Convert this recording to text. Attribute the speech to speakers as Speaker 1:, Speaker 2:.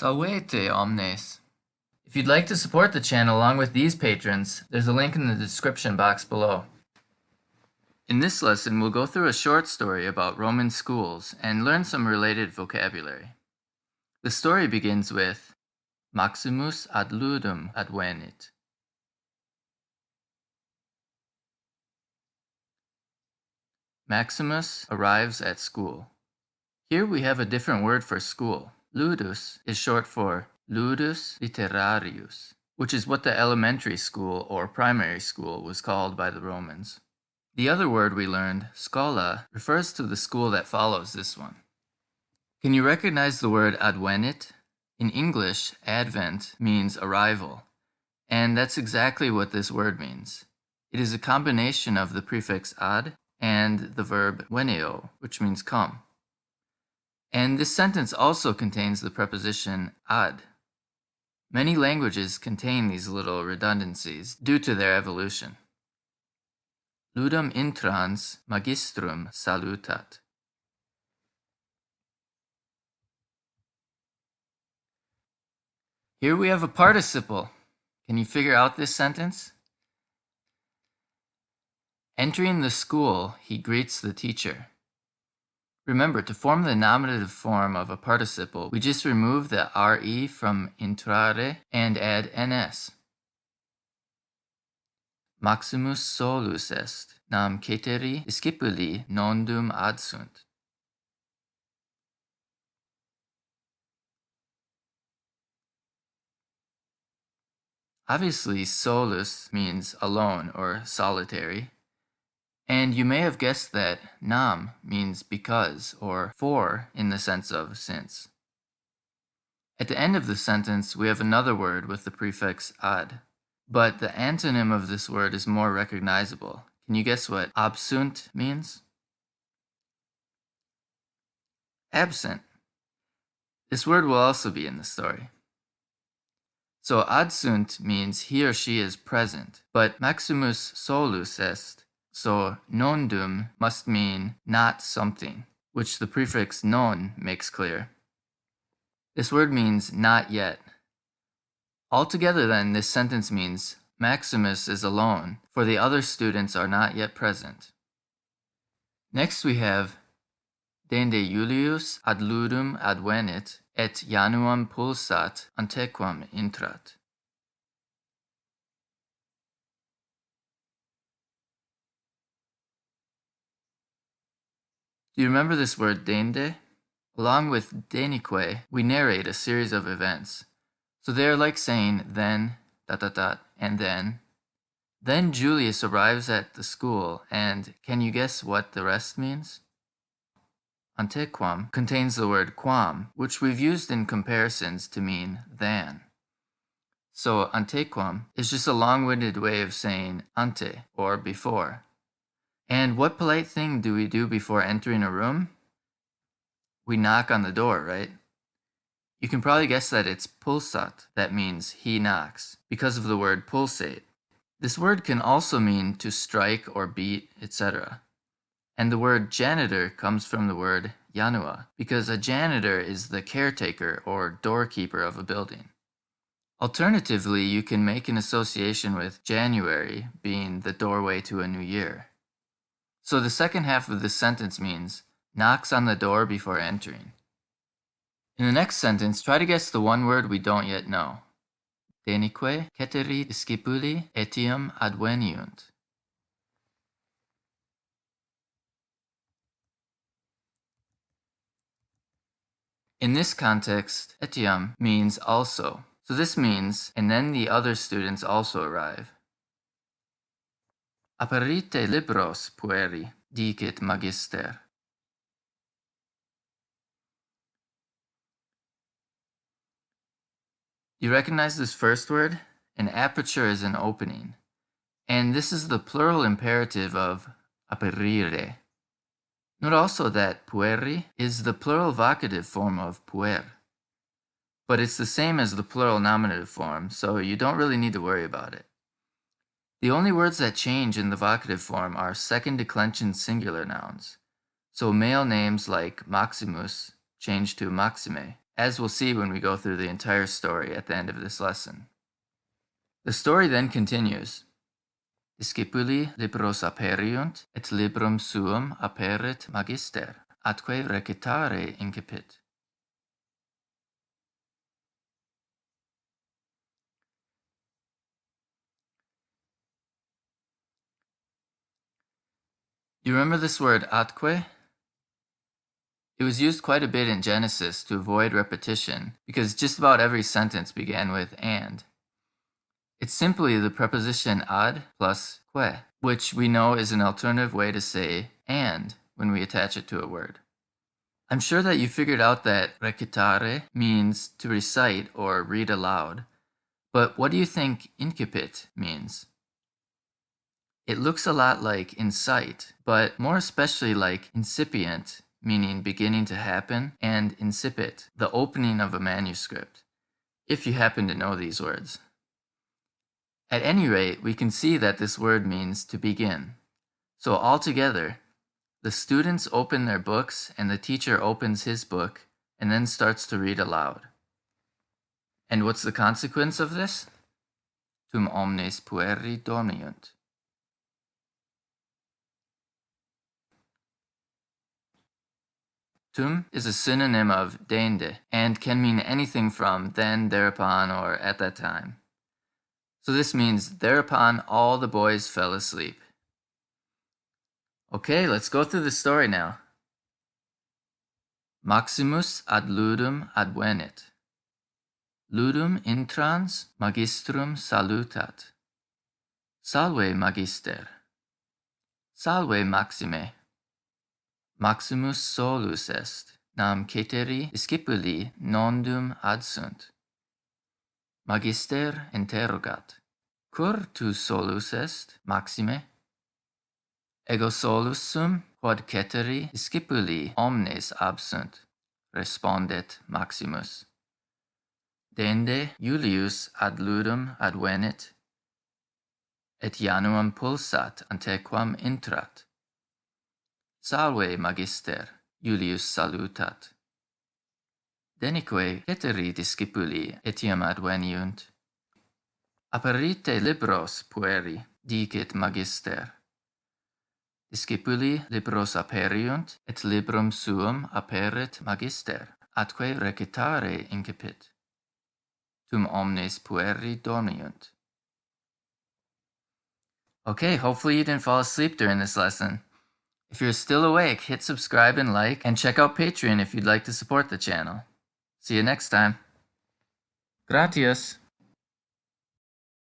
Speaker 1: Salvete omnes! If you'd like to support the channel along with these patrons, there's a link in the description box below. In this lesson, we'll go through a short story about Roman schools and learn some related vocabulary. The story begins with Maximus ad ludum advenit. Maximus arrives at school. Here we have a different word for school. Ludus is short for ludus literarius, which is what the elementary school or primary school was called by the Romans. The other word we learned, schola, refers to the school that follows this one. Can you recognize the word advenit? In English, advent means arrival, and that's exactly what this word means. It is a combination of the prefix ad and the verb veneo, which means come. And this sentence also contains the preposition ad. Many languages contain these little redundancies due to their evolution. Ludum intrans magistrum salutat. Here we have a participle. Can you figure out this sentence? Entering the school, he greets the teacher. Remember, to form the nominative form of a participle, we just remove the re from intrare and add ns. Maximus solus est, nam ceteri discipuli nondum adsunt. Obviously, solus means alone or solitary. And you may have guessed that nam means because or for in the sense of since. At the end of the sentence, we have another word with the prefix ad, but the antonym of this word is more recognizable. Can you guess what absunt means? Absent. This word will also be in the story. So adsunt means he or she is present, but maximus solus est. So nondum must mean not something, which the prefix non makes clear. This word means not yet. Altogether then, this sentence means Maximus is alone, for the other students are not yet present. Next we have Dende Julius ad ludum advenit et januam pulsat antequam intrat. Do you remember this word dende? Along with denique, we narrate a series of events. So they are like saying then, ... and then. Then Julius arrives at the school, and can you guess what the rest means? Antequam contains the word quam, which we've used in comparisons to mean than. So antequam is just a long-winded way of saying ante, or before. And what polite thing do we do before entering a room? We knock on the door, right? You can probably guess that it's pulsat, that means he knocks, because of the word pulsate. This word can also mean to strike or beat, etc. And the word janitor comes from the word janua, because a janitor is the caretaker or doorkeeper of a building. Alternatively, you can make an association with January being the doorway to a new year. So the second half of this sentence means knocks on the door before entering. In the next sentence, try to guess the one word we don't yet know. Denique ceteri discipuli etiam adveniunt. In this context, etiam means also. So this means, and then the other students also arrive. Aperite libros pueri, dicit magister. You recognize this first word? An aperture is an opening. And this is the plural imperative of aperire. Note also that pueri is the plural vocative form of puer. But it's the same as the plural nominative form, so you don't really need to worry about it. The only words that change in the vocative form are second declension singular nouns. So male names like Maximus change to Maxime, as we'll see when we go through the entire story at the end of this lesson. The story then continues. Discipuli libros aperiunt, et librum suum aperit magister, atque recitare incipit. You remember this word atque? It was used quite a bit in Genesis to avoid repetition because just about every sentence began with and. It's simply the preposition ad plus que, which we know is an alternative way to say and when we attach it to a word. I'm sure that you figured out that recitare means to recite or read aloud, but what do you think incipit means? It looks a lot like incite, but more especially like incipient, meaning beginning to happen, and incipit, the opening of a manuscript, if you happen to know these words. At any rate, we can see that this word means to begin. So altogether, the students open their books and the teacher opens his book and then starts to read aloud. And what's the consequence of this? Tum omnes pueri dormiunt. Tum is a synonym of dende and can mean anything from then, thereupon, or at that time. So this means thereupon all the boys fell asleep. Okay, let's go through the story now. Maximus ad ludum advenit. Ludum intrans magistrum salutat. Salve magister. Salve Maxime. Maximus solus est, nam ceteri discipuli nondum adsunt. Magister interrogat. Cur tu solus est, Maxime? Ego solus sum, quod ceteri discipuli omnes absunt, respondet Maximus. Dende Julius ad ludum advenit, et januam pulsat antequam intrat. Salve magister, Julius salutat. Denique ceteri discipuli etiam adveniunt. Aperite libros pueri, dicit magister. Discipuli libros aperiunt, et librum suum aperit magister, atque recitare incipit. Tum omnes pueri dormiunt. Okay, hopefully you didn't fall asleep during this lesson. If you're still awake, hit subscribe and like, and check out Patreon if you'd like to support the channel. See you next time. Gratias.